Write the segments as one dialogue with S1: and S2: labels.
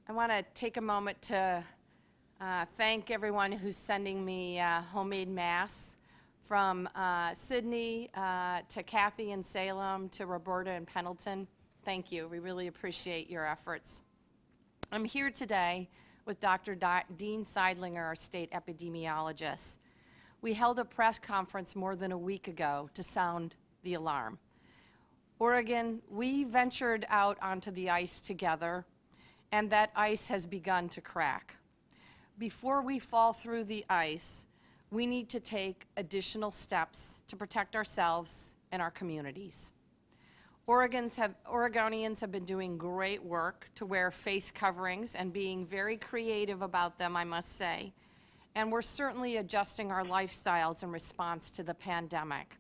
S1: I want to take a moment to thank everyone who's sending me homemade masks, from Sydney to Kathy in Salem to Roberta in Pendleton. Thank you. We really appreciate your efforts. I'm here today with Dr. Dean Seidlinger, our state epidemiologist. We held a press conference more than a week ago to sound the alarm. Oregon, we ventured out onto the ice together, and that ice has begun to crack. Before we fall through the ice, we need to take additional steps to protect ourselves and our communities. Oregonians have been doing great work to wear face coverings and being very creative about them, I must say. And we're certainly adjusting our lifestyles in response to the pandemic.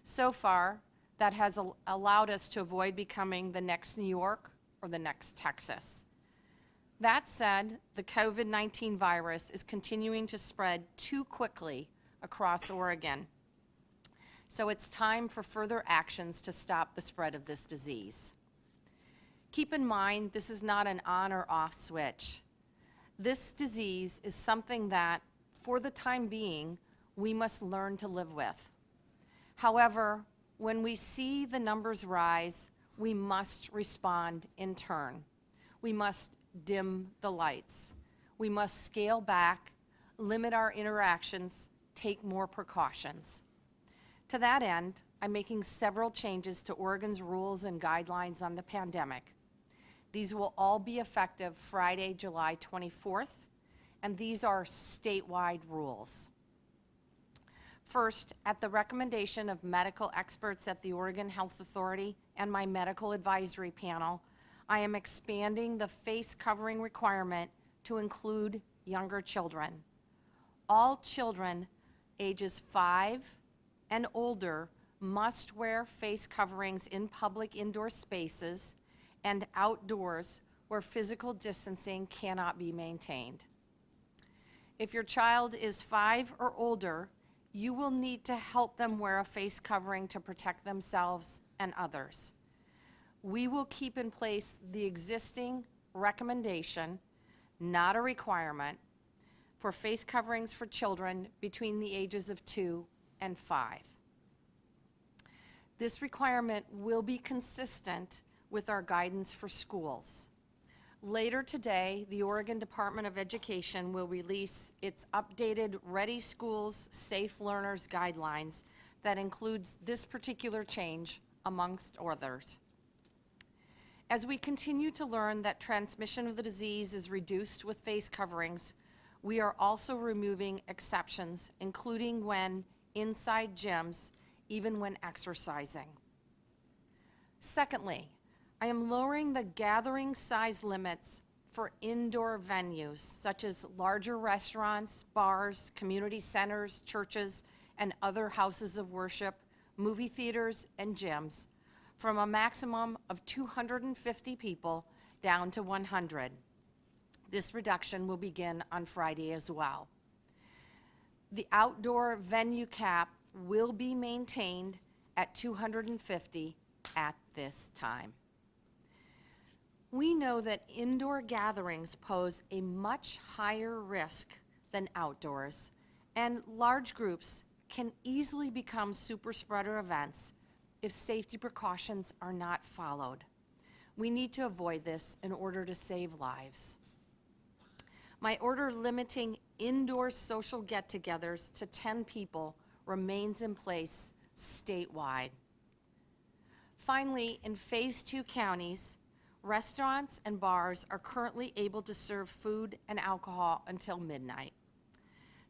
S1: So far, that has allowed us to avoid becoming the next New York or the next Texas. That said, the COVID-19 virus is continuing to spread too quickly across Oregon. So it's time for further actions to stop the spread of this disease. Keep in mind, this is not an on or off switch. This disease is something that, for the time being, we must learn to live with. However, when we see the numbers rise, we must respond in turn. We must dim the lights. We must scale back, limit our interactions, take more precautions. To that end, I'm making several changes to Oregon's rules and guidelines on the pandemic. These will all be effective Friday, July 24th, and these are statewide rules. First, at the recommendation of medical experts at the Oregon Health Authority and my medical advisory panel, I am expanding the face covering requirement to include younger children. All children ages 5 and older must wear face coverings in public indoor spaces and outdoors where physical distancing cannot be maintained. If your child is 5 or older, you will need to help them wear a face covering to protect themselves and others. We will keep in place the existing recommendation, not a requirement, for face coverings for children between the ages of 2 and 5. This requirement will be consistent with our guidance for schools. Later today, the Oregon Department of Education will release its updated Ready Schools, Safe Learners guidelines that includes this particular change amongst others. As we continue to learn that transmission of the disease is reduced with face coverings, we are also removing exceptions, including when inside gyms, even when exercising. Secondly, I am lowering the gathering size limits for indoor venues, such as larger restaurants, bars, community centers, churches, and other houses of worship, movie theaters, and gyms, from a maximum of 250 people down to 100. This reduction will begin on Friday as well. The outdoor venue cap will be maintained at 250 at this time. We know that indoor gatherings pose a much higher risk than outdoors, and large groups can easily become super spreader events if safety precautions are not followed. We need to avoid this in order to save lives. My order limiting indoor social get-togethers to 10 people remains in place statewide. Finally, in Phase 2 counties, restaurants and bars are currently able to serve food and alcohol until midnight.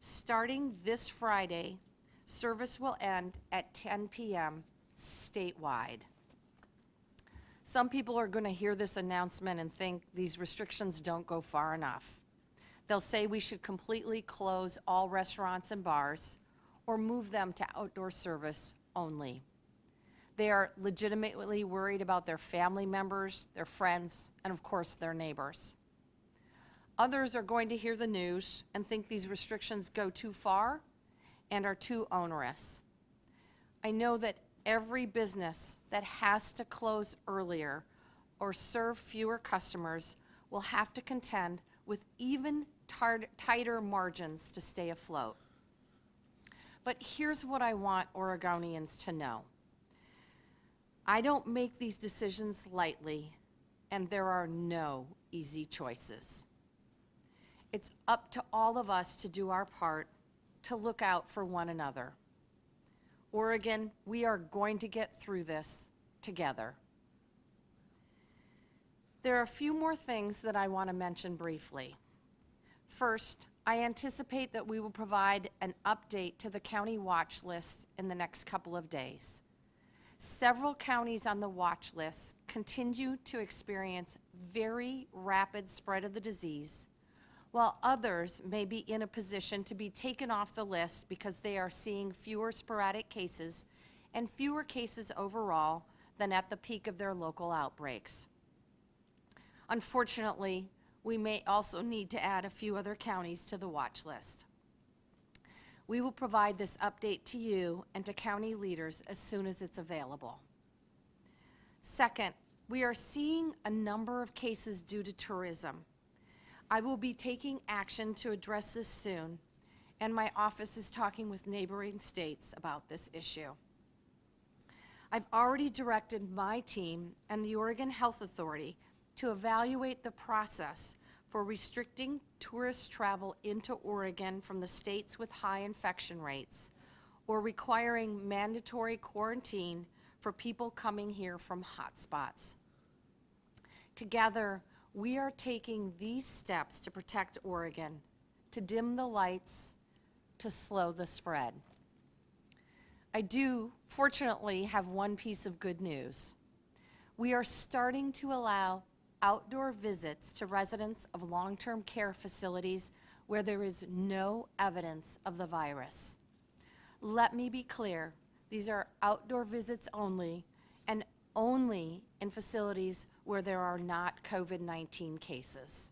S1: Starting this Friday, service will end at 10 p.m. statewide. Some people are going to hear this announcement and think these restrictions don't go far enough. They'll say we should completely close all restaurants and bars or move them to outdoor service only. They are legitimately worried about their family members, their friends, and of course their neighbors. Others are going to hear the news and think these restrictions go too far and are too onerous. I know that every business that has to close earlier or serve fewer customers will have to contend with even tighter margins to stay afloat. But here's what I want Oregonians to know. I don't make these decisions lightly, and there are no easy choices. It's up to all of us to do our part to look out for one another. Oregon, we are going to get through this together. There are a few more things that I want to mention briefly. First, I anticipate that we will provide an update to the county watch list in the next couple of days. Several counties on the watch list continue to experience very rapid spread of the disease, while others may be in a position to be taken off the list because they are seeing fewer sporadic cases and fewer cases overall than at the peak of their local outbreaks. Unfortunately, we may also need to add a few other counties to the watch list. We will provide this update to you and to county leaders as soon as it's available. Second, we are seeing a number of cases due to tourism. I will be taking action to address this soon, and my office is talking with neighboring states about this issue. I've already directed my team and the Oregon Health Authority to evaluate the process for restricting tourist travel into Oregon from the states with high infection rates, or requiring mandatory quarantine for people coming here from hotspots. Together, we are taking these steps to protect Oregon, to dim the lights, to slow the spread. I do, fortunately, have one piece of good news. We are starting to allow outdoor visits to residents of long-term care facilities where there is no evidence of the virus. Let me be clear, these are outdoor visits only, and only in facilities where there are not COVID-19 cases.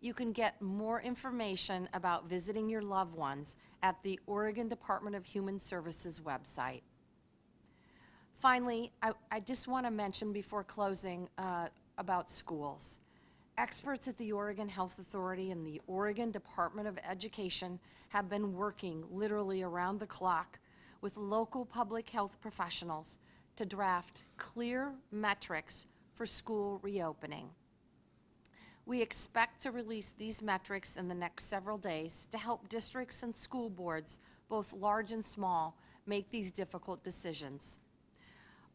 S1: You can get more information about visiting your loved ones at the Oregon Department of Human Services website. Finally, I just want to mention before closing about schools. Experts at the Oregon Health Authority and the Oregon Department of Education have been working literally around the clock with local public health professionals to draft clear metrics for school reopening. We expect to release these metrics in the next several days to help districts and school boards, both large and small, make these difficult decisions.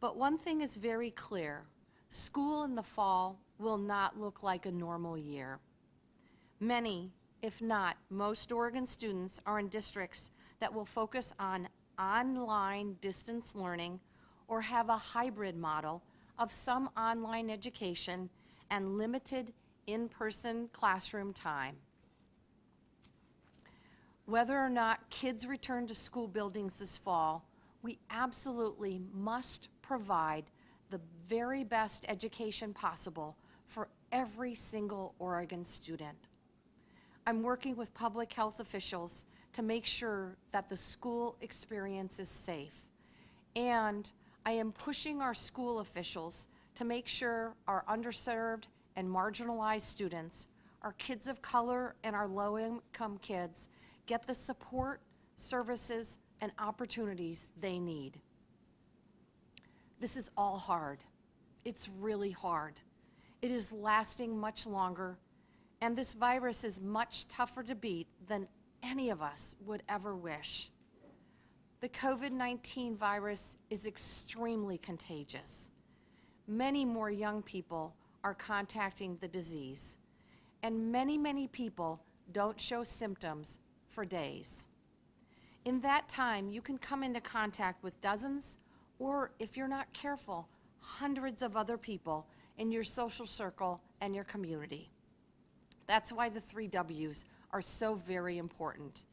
S1: But one thing is very clear. School in the fall will not look like a normal year. Many, if not most, Oregon students are in districts that will focus on online distance learning or have a hybrid model of some online education and limited in-person classroom time. Whether or not kids return to school buildings this fall, we absolutely must provide the very best education possible for every single Oregon student. I'm working with public health officials to make sure that the school experience is safe. And I am pushing our school officials to make sure our underserved and marginalized students, our kids of color and our low-income kids, get the support, services, and opportunities they need. This is all hard. It's really hard. It is lasting much longer, and this virus is much tougher to beat than any of us would ever wish. The COVID-19 virus is extremely contagious. Many more young people are contacting the disease, and many people don't show symptoms for days. In that time, you can come into contact with dozens, or if you're not careful, hundreds of other people in your social circle and your community. That's why the 3 W's are so very important.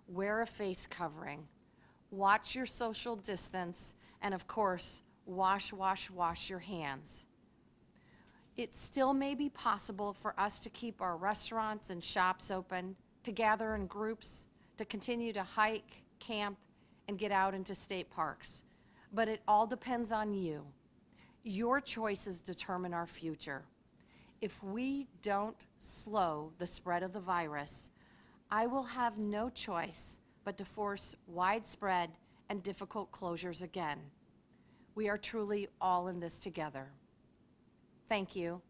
S1: Wear a face covering, watch your social distance, and of course, wash your hands. It still may be possible for us to keep our restaurants and shops open, to gather in groups, to continue to hike, camp, and get out into state parks. But it all depends on you. Your choices determine our future. If we don't slow the spread of the virus, I will have no choice but to force widespread and difficult closures again. We are truly all in this together. Thank you,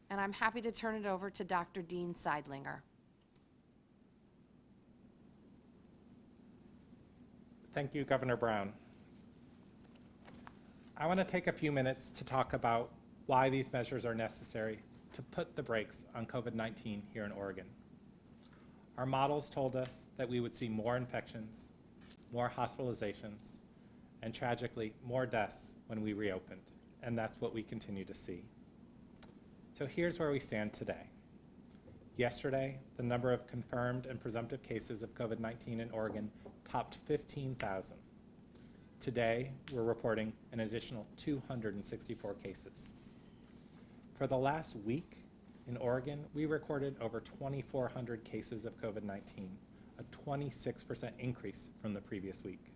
S1: and I'm happy to turn it over to Dr. Dean Seidlinger.
S2: Thank you, Governor Brown. I want to take a few minutes to talk about why these measures are necessary to put the brakes on COVID-19 here in Oregon. Our models told us that we would see more infections, more hospitalizations, and tragically, more deaths when we reopened, and that's what we continue to see. So here's where we stand today. Yesterday, the number of confirmed and presumptive cases of COVID-19 in Oregon topped 15,000. Today, we're reporting an additional 264 cases. For the last week in Oregon, we recorded over 2,400 cases of COVID-19, a 26% increase from the previous week.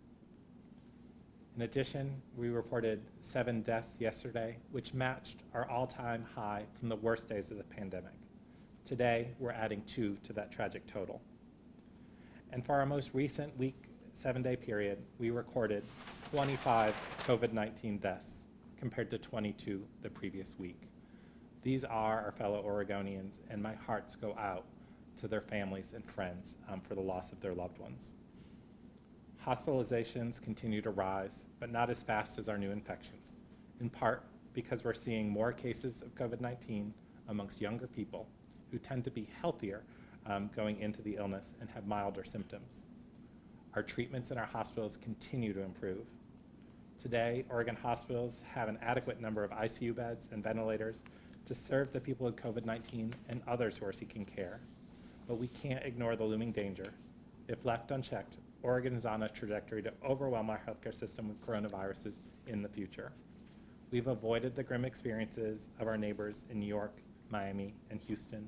S2: In addition, we reported 7 deaths yesterday, which matched our all-time high from the worst days of the pandemic. Today, we're adding 2 to that tragic total. And for our most recent week, 7-day period, we recorded 25 COVID-19 deaths compared to 22 the previous week. These are our fellow Oregonians, and my hearts go out to their families and friends for the loss of their loved ones. Hospitalizations continue to rise, but not as fast as our new infections, in part because we're seeing more cases of COVID-19 amongst younger people who tend to be healthier going into the illness and have milder symptoms. Our treatments in our hospitals continue to improve. Today, Oregon hospitals have an adequate number of ICU beds and ventilators to serve the people with COVID-19 and others who are seeking care. But we can't ignore the looming danger. If left unchecked, Oregon is on a trajectory to overwhelm our healthcare system with coronaviruses in the future. We've avoided the grim experiences of our neighbors in New York, Miami, and Houston.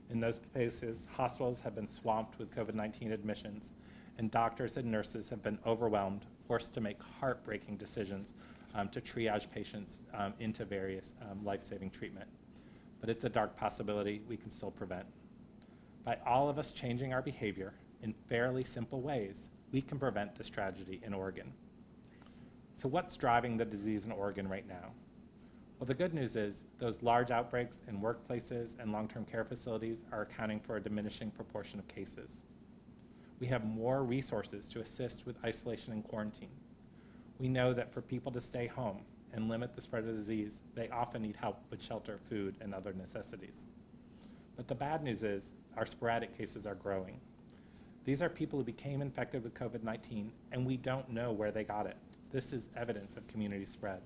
S2: In those places, hospitals have been swamped with COVID-19 admissions, and doctors and nurses have been overwhelmed, forced to make heartbreaking decisions to triage patients into various life-saving treatment. But it's a dark possibility we can still prevent. By all of us changing our behavior in fairly simple ways, we can prevent this tragedy in Oregon. So what's driving the disease in Oregon right now? Well, the good news is those large outbreaks in workplaces and long-term care facilities are accounting for a diminishing proportion of cases. We have more resources to assist with isolation and quarantine. We know that for people to stay home and limit the spread of disease, they often need help with shelter, food, and other necessities. But the bad news is our sporadic cases are growing. These are people who became infected with COVID-19, and we don't know where they got it. This is evidence of community spread.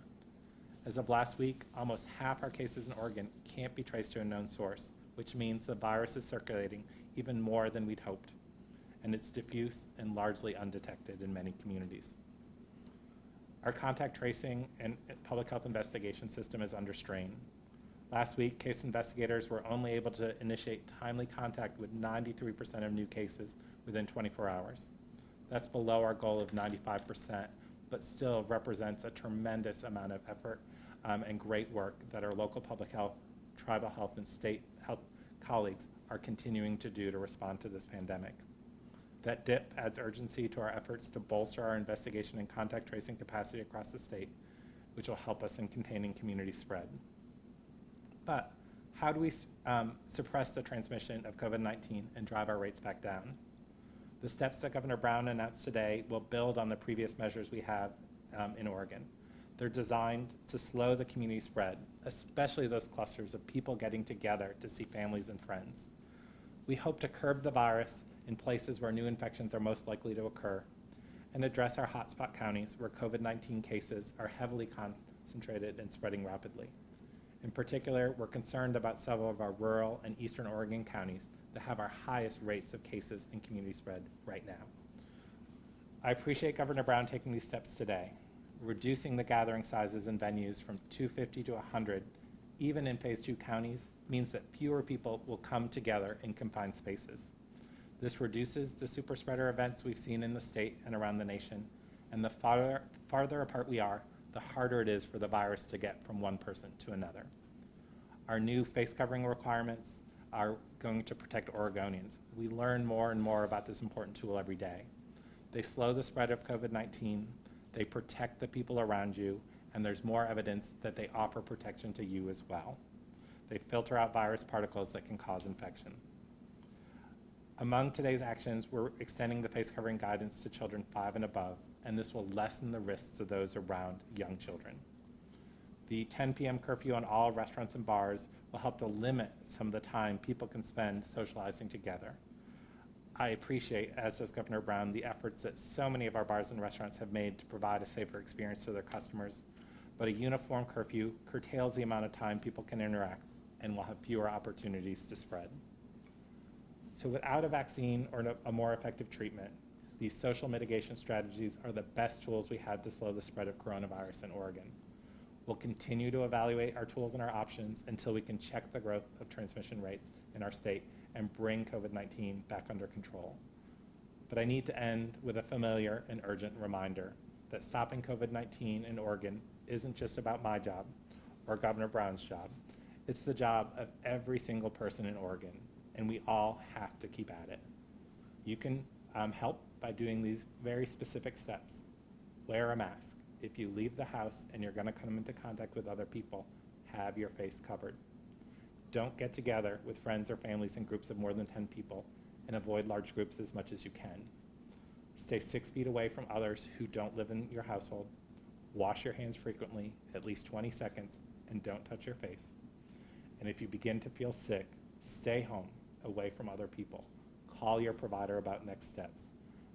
S2: As of last week, almost half our cases in Oregon can't be traced to a known source, which means the virus is circulating even more than we'd hoped, and it's diffuse and largely undetected in many communities. Our contact tracing and public health investigation system is under strain. Last week, case investigators were only able to initiate timely contact with 93% of new cases within 24 hours. That's below our goal of 95%, but still represents a tremendous amount of effort and great work that our local public health, tribal health, and state health colleagues are continuing to do to respond to this pandemic. That dip adds urgency to our efforts to bolster our investigation and contact tracing capacity across the state, which will help us in containing community spread. But how do we suppress the transmission of COVID-19 and drive our rates back down? The steps that Governor Brown announced today will build on the previous measures we have in Oregon. They're designed to slow the community spread, especially those clusters of people getting together to see families and friends. We hope to curb the virus in places where new infections are most likely to occur and address our hotspot counties where COVID-19 cases are heavily concentrated and spreading rapidly. In particular, we're concerned about several of our rural and eastern Oregon counties that have our highest rates of cases and community spread right now. I appreciate Governor Brown taking these steps today. Reducing the gathering sizes and venues from 250 to 100, even in Phase 2 counties, means that fewer people will come together in confined spaces. This reduces the super spreader events we've seen in the state and around the nation, and the farther apart we are, the harder it is for the virus to get from one person to another. Our new face covering requirements are going to protect Oregonians. We learn more and more about this important tool every day. They slow the spread of COVID-19, they protect the people around you, and there's more evidence that they offer protection to you as well. They filter out virus particles that can cause infection. Among today's actions, we're extending the face covering guidance to children 5 and above, and this will lessen the risks to those around young children. The 10 p.m. curfew on all restaurants and bars will help to limit some of the time people can spend socializing together. I appreciate, as does Governor Brown, the efforts that so many of our bars and restaurants have made to provide a safer experience to their customers, but a uniform curfew curtails the amount of time people can interact and will have fewer opportunities to spread. So without a vaccine or a more effective treatment, these social mitigation strategies are the best tools we have to slow the spread of coronavirus in Oregon. We'll continue to evaluate our tools and our options until we can check the growth of transmission rates in our state and bring COVID-19 back under control. But I need to end with a familiar and urgent reminder that stopping COVID-19 in Oregon isn't just about my job or Governor Brown's job. It's the job of every single person in Oregon, and we all have to keep at it. You can help by doing these very specific steps. Wear a mask. If you leave the house and you're going to come into contact with other people, have your face covered. Don't get together with friends or families in groups of more than 10 people, and avoid large groups as much as you can. Stay 6 feet away from others who don't live in your household. Wash your hands frequently, at least 20 seconds, and don't touch your face. And if you begin to feel sick, stay home, away from other people. Call your provider about next steps.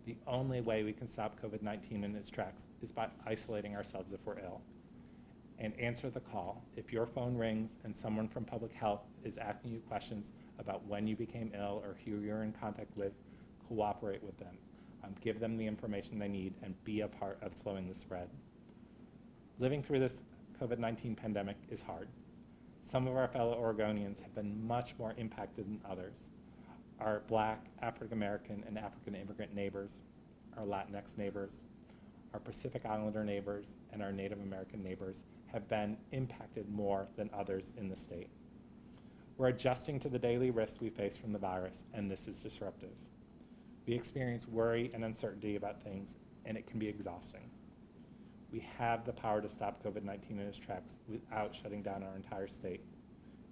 S2: The only way we can stop COVID-19 in its tracks is by isolating ourselves if we're ill. And answer the call. If your phone rings and someone from public health is asking you questions about when you became ill or who you're in contact with, cooperate with them. Give them the information they need and be a part of slowing the spread. Living through this COVID-19 pandemic is hard. Some of our fellow Oregonians have been much more impacted than others. Our Black, African American, and African immigrant neighbors, our Latinx neighbors, our Pacific Islander neighbors, and our Native American neighbors have been impacted more than others in the state. We're adjusting to the daily risks we face from the virus, and this is disruptive. We experience worry and uncertainty about things, and it can be exhausting. We have the power to stop COVID-19 in its tracks without shutting down our entire state.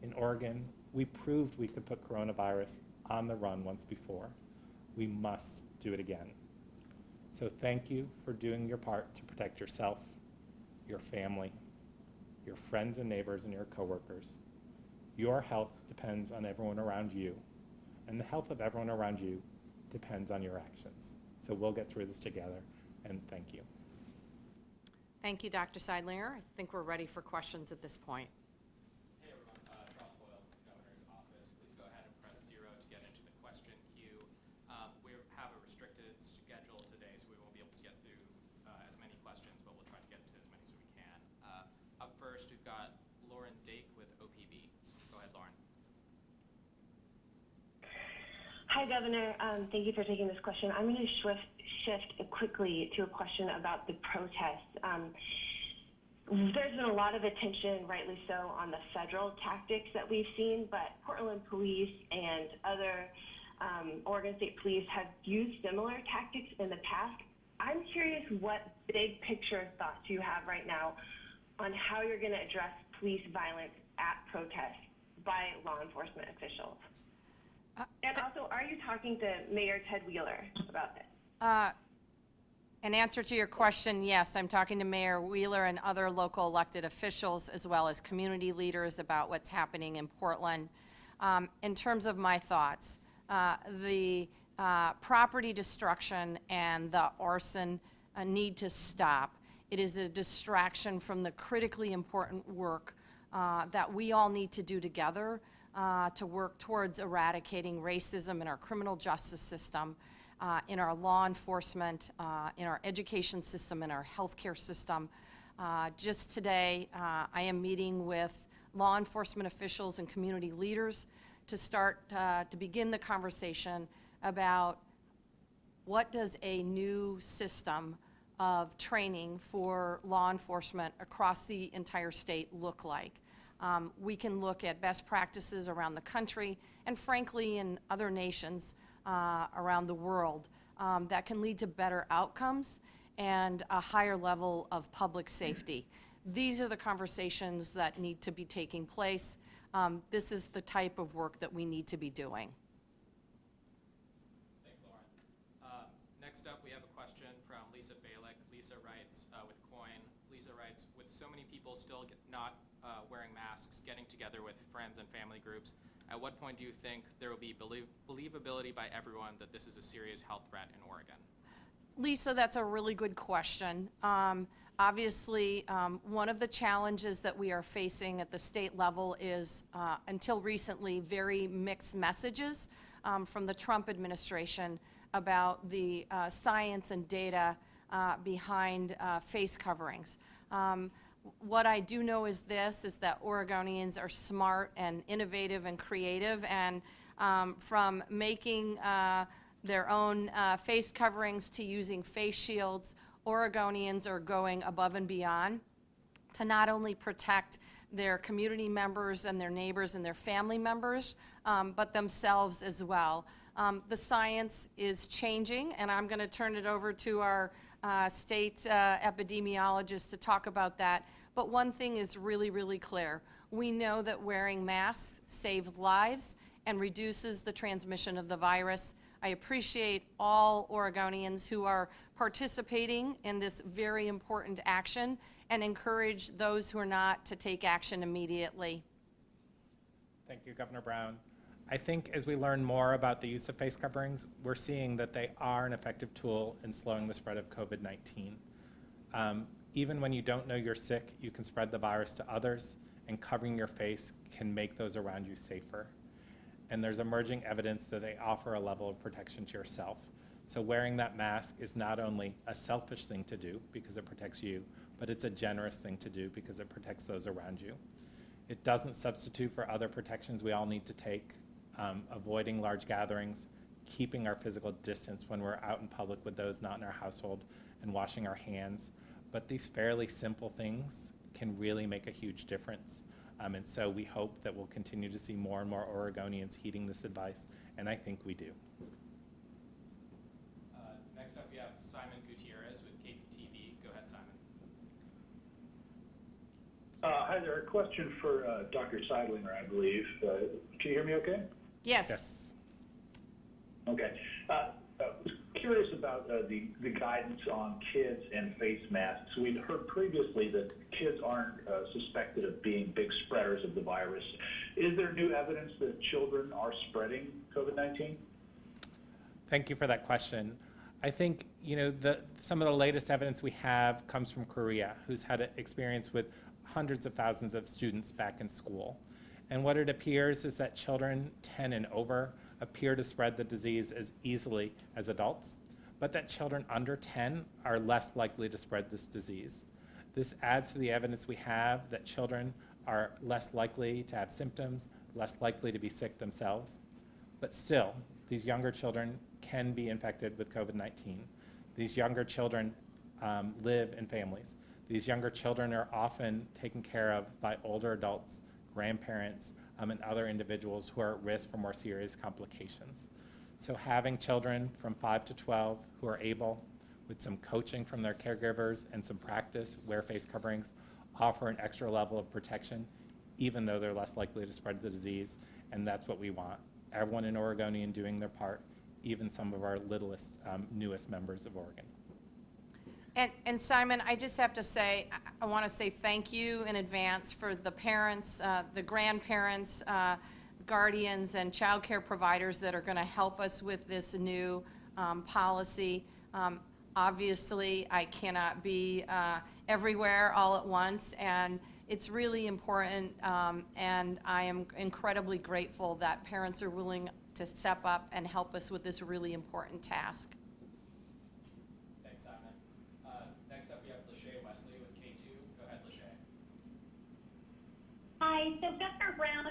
S2: In Oregon, we proved we could put coronavirus on the run once before. We must do it again. So thank you for doing your part to protect yourself, your family, your friends and neighbors, and your coworkers. Your health depends on everyone around you, and the health of everyone around you depends on your actions. So we'll get through this together, and thank you.
S1: Thank you, Dr. Seidlinger. I think we're ready for questions at this point.
S3: Hey everyone, Charles Boyle from the Governor's Office. Please go ahead and press 0 to get into the question queue. We have a restricted schedule today, so we won't be able to get through as many questions, but we'll try to get to as many as we can. Up first, we've got Lauren Dake with OPB. Go ahead, Lauren.
S4: Hi, Governor. Thank you for taking this question. I'm going to shift quickly to a question about the protests. There's been a lot of attention, rightly so, on the federal tactics that we've seen, but Portland Police and other Oregon State Police have used similar tactics in the past. I'm curious what big picture thoughts you have right now on how you're going to address police violence at protests by law enforcement officials. And also, are you talking to Mayor Ted Wheeler about this?
S1: In answer to your question, yes, I'm talking to Mayor Wheeler and other local elected officials, as well as community leaders, about what's happening in Portland. In terms of my thoughts, the property destruction and the arson need to stop. It is a distraction from the critically important work that we all need to do together to work towards eradicating racism in our criminal justice system, in our law enforcement, in our education system, in our healthcare system. Just today, I am meeting with law enforcement officials and community leaders to start to begin the conversation about what does a new system of training for law enforcement across the entire state look like. We can look at best practices around the country and frankly in other nations around the world that can lead to better outcomes and a higher level of public safety. These are the conversations that need to be taking place. This is the type of work that we need to be doing.
S3: Thanks, Lauren. Next up, we have a question from Lisa Balick. Lisa writes with COIN. Lisa writes, with so many people still not wearing masks, getting together with friends and family groups, at what point do you think there will be believability by everyone that this is a serious health threat in Oregon?
S1: Lisa, that's a really good question. Obviously, one of the challenges that we are facing at the state level is, until recently, very mixed messages from the Trump administration about the science and data behind face coverings. What I do know is this, is that Oregonians are smart and innovative and creative, and from making their own face coverings to using face shields, Oregonians are going above and beyond to not only protect their community members and their neighbors and their family members, but themselves as well. The science is changing, and I'm going to turn it over to our state epidemiologist to talk about that. But one thing is really, really clear. We know that wearing masks saves lives and reduces the transmission of the virus. I appreciate all Oregonians who are participating in this very important action and encourage those who are not to take action immediately.
S2: Thank you, Governor Brown. I think as we learn more about the use of face coverings, we're seeing that they are an effective tool in slowing the spread of COVID-19. Even when you don't know you're sick, you can spread the virus to others, and covering your face can make those around you safer. And there's emerging evidence that they offer a level of protection to yourself. So wearing that mask is not only a selfish thing to do because it protects you, but it's a generous thing to do because it protects those around you. It doesn't substitute for other protections we all need to take, avoiding large gatherings, keeping our physical distance when we're out in public with those not in our household, and washing our hands. But these fairly simple things can really make a huge difference. And so we hope that we'll continue to see more and more Oregonians heeding this advice, and I think we do.
S3: Next up, we have Simon Gutierrez with KPTV. Go ahead, Simon.
S5: Hi there. A question for Dr. Seidlinger, I believe. Can you hear me okay?
S1: Yes.
S2: Yes.
S5: Okay. I was curious about the guidance on kids and face masks. We'd heard previously that kids aren't suspected of being big spreaders of the virus. Is there new evidence that children are spreading COVID-19?
S2: Thank you for that question. I think, some of the latest evidence we have comes from Korea, who's had an experience with hundreds of thousands of students back in school. And what it appears is that children 10 and over appear to spread the disease as easily as adults, but that children under 10 are less likely to spread this disease. This adds to the evidence we have that children are less likely to have symptoms, less likely to be sick themselves. But still, these younger children can be infected with COVID-19. These younger children live in families. These younger children are often taken care of by older adults, grandparents, and other individuals who are at risk for more serious complications. So having children from 5 to 12 who are able, with some coaching from their caregivers and some practice, wear face coverings, offer an extra level of protection, even though they're less likely to spread the disease, and that's what we want. Everyone in Oregonian doing their part, even some of our littlest, newest members of Oregon.
S1: And Simon, I just have to say, I want to say thank you in advance for the parents, the grandparents, guardians, and child care providers that are going to help us with this new policy. Obviously, I cannot be everywhere all at once, and it's really important, and I am incredibly grateful that parents are willing to step up and help us with this really important task.
S3: Thanks, Simon. Next up, we have Lachey Wesley with K2. Go ahead, Lachey.
S6: Hi. So, Governor Brown,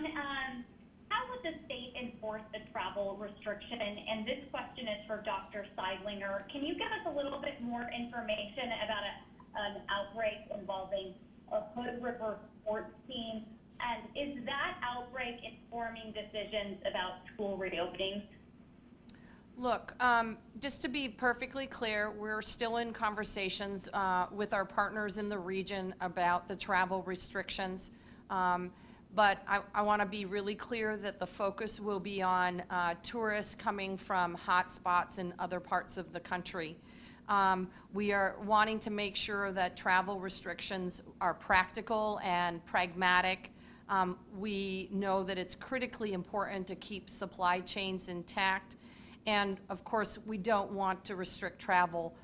S6: how would the state enforce the travel restriction? And this question is for Dr. Seidlinger. Can you give us a little bit more information about an outbreak involving a Hood River sports team And is that outbreak informing decisions about school reopenings?
S1: Look, just to be perfectly clear, we're still in conversations with our partners in the region about the travel restrictions. But I want to be really clear that the focus will be on tourists coming from hot spots in other parts of the country. We are wanting to make sure that travel restrictions are practical and pragmatic. We know that it's critically important to keep supply chains intact. And of course, we don't want to restrict travel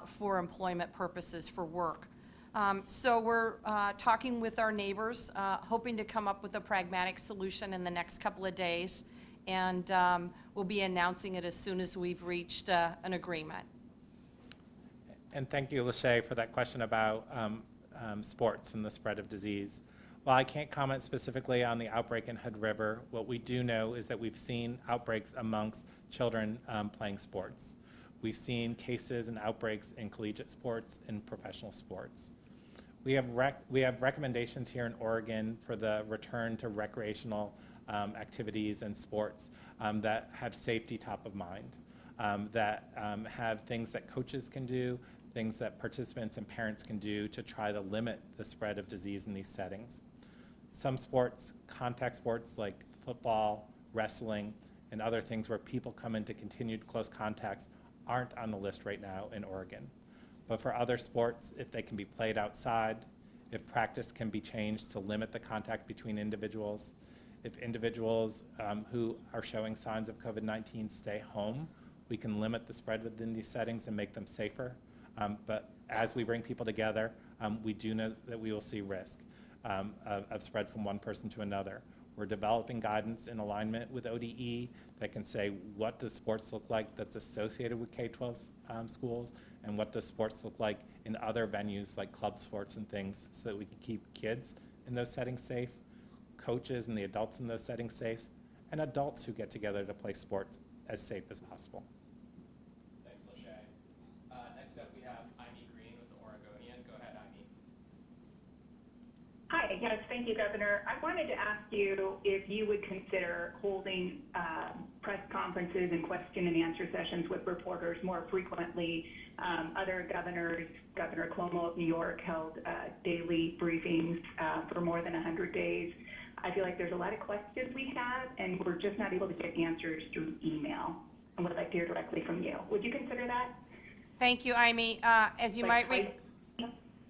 S1: for employment purposes, for work. So we're talking with our neighbors, hoping to come up with a pragmatic solution in the next couple of days. And we'll be announcing it as soon as we've reached an agreement.
S2: And thank you, Lachey, for that question about sports and the spread of disease. While I can't comment specifically on the outbreak in Hood River, what we do know is that we've seen outbreaks amongst children playing sports. We've seen cases and outbreaks in collegiate sports and professional sports. We have recommendations here in Oregon for the return to recreational activities and sports that have safety top of mind, that have things that coaches can do, things that participants and parents can do to try to limit the spread of disease in these settings. Some sports, contact sports like football, wrestling, and other things where people come into continued close contacts aren't on the list right now in Oregon. But for other sports, if they can be played outside, if practice can be changed to limit the contact between individuals, if individuals who are showing signs of COVID-19 stay home, we can limit the spread within these settings and make them safer. But as we bring people together, we do know that we will see risk of spread from one person to another. We're developing guidance in alignment with ODE that can say what does sports look like that's associated with K-12 schools, and what does sports look like in other venues like club sports and things, so that we can keep kids in those settings safe, coaches and the adults in those settings safe, and adults who get together to play sports as safe as possible.
S3: Thanks, Lachey. Next up, we have Amy Green with the Oregonian. Go ahead, Amy.
S7: Hi, yes, thank you, Governor. I wanted to ask you if you would consider holding press conferences and question and answer sessions with reporters more frequently. Other governors, Governor Cuomo of New York held daily briefings for more than 100 days. I feel like there's a lot of questions we have, and we're just not able to get answers through email. And would like to hear directly from you. Would you consider that?
S1: Thank you, Amy.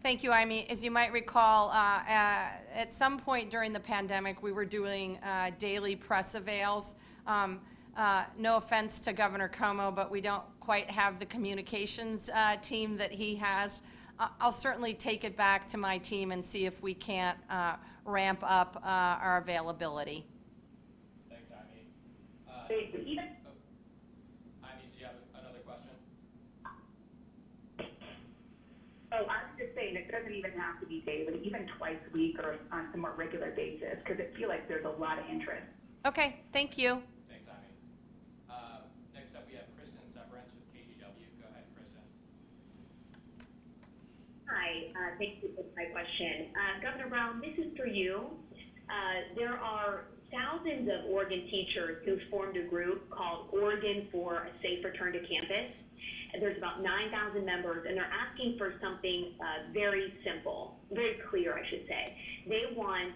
S1: Thank you, Amy. As you might recall, at some point during the pandemic, we were doing daily press avails. No offense to Governor Cuomo, but we don't quite have the communications team that he has. I'll certainly take it back to my team and see if we can't ramp up our availability.
S3: Thanks, Amy.
S7: Amy,
S3: Amy, do you have another question?
S7: Oh, I was just saying, it doesn't even have to be daily, even twice a week or on some more regular basis, because I feel like there's a lot of interest.
S1: Okay, thank you.
S3: Thanks, Amy. Next up, we have Kristen Severance with KGW. Go ahead, Kristen.
S8: Hi, thank you for my question. Governor Brown, this is for you. There are thousands of Oregon teachers who formed a group called Oregon for a Safe Return to Campus. And there's about 9,000 members, and they're asking for something very simple, very clear, I should say. They want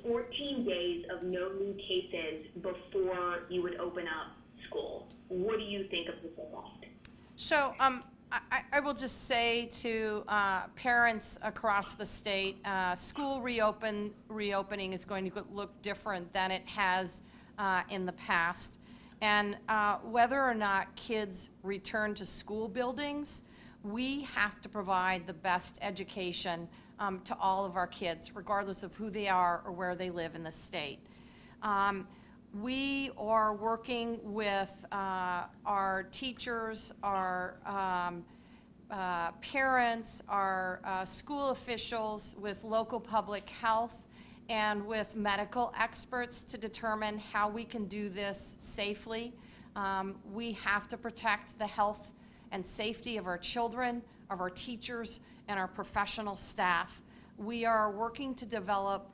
S8: 14 days of no new cases before you would open up school. What do you think of this request?
S1: So I will just say to parents across the state, school reopening is going to look different than it has in the past. And whether or not kids return to school buildings, we have to provide the best education to all of our kids, regardless of who they are or where they live in the state. We are working with our teachers, our parents, our school officials, with local public health, and with medical experts to determine how we can do this safely. We have to protect the health and safety of our children, of our teachers, and our professional staff. We are working to develop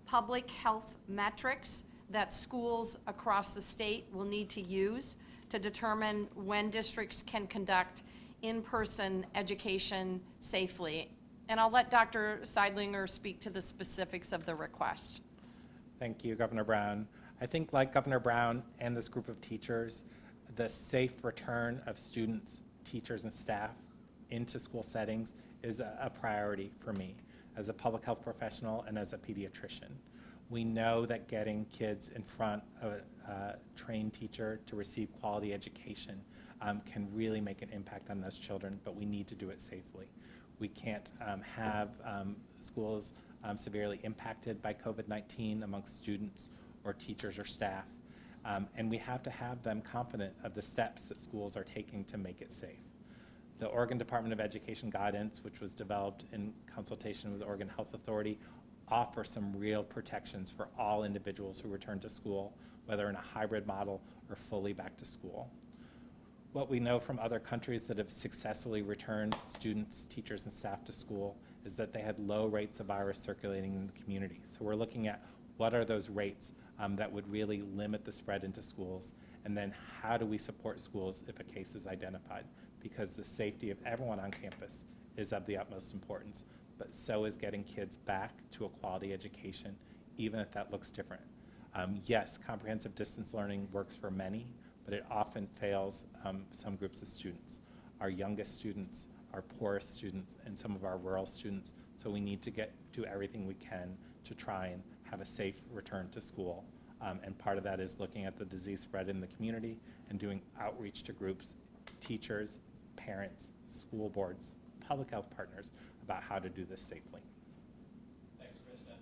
S1: public health metrics that schools across the state will need to use to determine when districts can conduct in-person education safely. And I'll let Dr. Seidlinger speak to the specifics of the request.
S2: Thank you, Governor Brown. I think like Governor Brown and this group of teachers, the safe return of students, teachers, and staff into school settings is a priority for me as a public health professional and as a pediatrician. We know that getting kids in front of a trained teacher to receive quality education can really make an impact on those children, but we need to do it safely. We can't have schools severely impacted by COVID-19 amongst students or teachers or staff. And we have to have them confident of the steps that schools are taking to make it safe. The Oregon Department of Education guidance, which was developed in consultation with the Oregon Health Authority, offers some real protections for all individuals who return to school, whether in a hybrid model or fully back to school. What we know from other countries that have successfully returned students, teachers, and staff to school is that they had low rates of virus circulating in the community. So we're looking at what are those rates that would really limit the spread into schools, and then how do we support schools if a case is identified? Because the safety of everyone on campus is of the utmost importance, but so is getting kids back to a quality education, even if that looks different. Yes, comprehensive distance learning works for many, but it often fails some groups of students. Our youngest students, our poorest students, and some of our rural students, so we need to do everything we can to try and have a safe return to school. And part of that is looking at the disease spread in the community and doing outreach to groups, teachers, parents, school boards, public health partners about how to do this safely.
S3: Thanks, Kristen.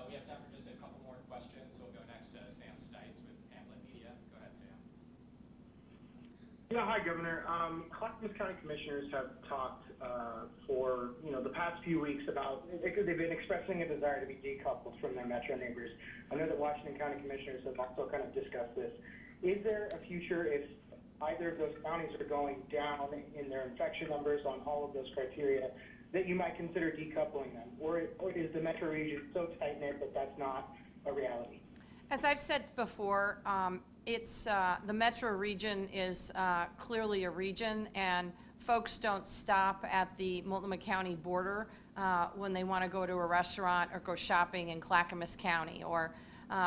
S3: We have time for just a couple more questions, so we'll go next to Sam Stites with Hamlet Media. Go ahead, Sam.
S9: Yeah, hi, Governor. Clackamas County Commissioners have talked for the past few weeks about they've been expressing a desire to be decoupled from their metro neighbors. I know that Washington County Commissioners have also kind of discussed this. Is there a future if either of those counties are going down in their infection numbers on all of those criteria that you might consider decoupling them, or is the metro region so tight knit that that's not a reality?
S1: As I've said before, it's the metro region is clearly a region, and folks don't stop at the Multnomah County border when they want to go to a restaurant or go shopping in Clackamas County, or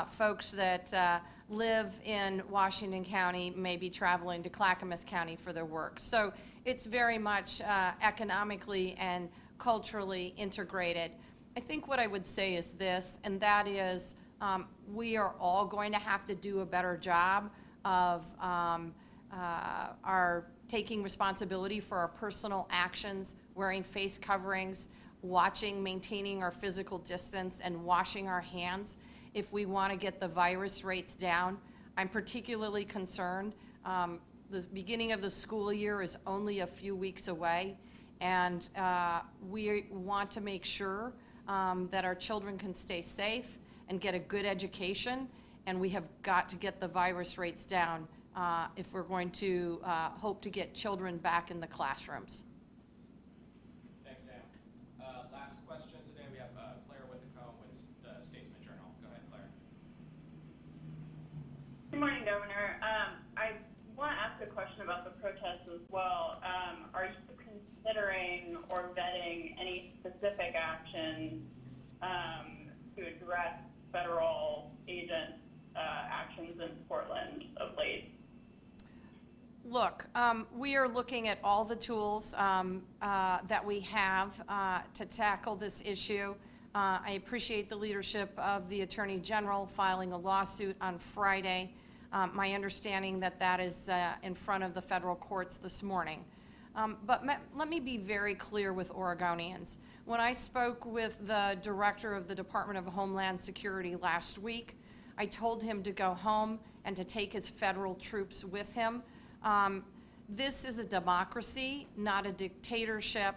S1: folks that live in Washington County may be traveling to Clackamas County for their work. So it's very much economically and culturally integrated. I think what I would say is this, and that is we are all going to have to do a better job of our taking responsibility for our personal actions, wearing face coverings, maintaining our physical distance, and washing our hands if we want to get the virus rates down. I'm particularly concerned. The beginning of the school year is only a few weeks away, and we want to make sure that our children can stay safe and get a good education, and we have got to get the virus rates down if we're going to hope to get children back in the classrooms.
S3: Thanks, Sam. Last question today, we have Claire Withacombe with the Statesman Journal. Go ahead, Claire.
S10: Good morning, Governor. I want to ask a question about the protests as well. Are you considering or vetting any specific action to address federal agent actions in Portland of late?
S1: Look, we are looking at all the tools that we have to tackle this issue. I appreciate the leadership of the Attorney General filing a lawsuit on Friday. My understanding that is in front of the federal courts this morning. But let me be very clear with Oregonians. When I spoke with the director of the Department of Homeland Security last week, I told him to go home and to take his federal troops with him. This is a democracy, not a dictatorship.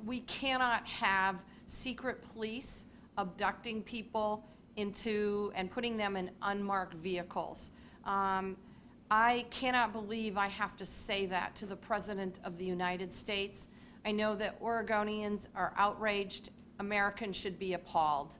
S1: We cannot have secret police abducting people and putting them in unmarked vehicles. I cannot believe I have to say that to the President of the United States. I know that Oregonians are outraged. Americans should be appalled.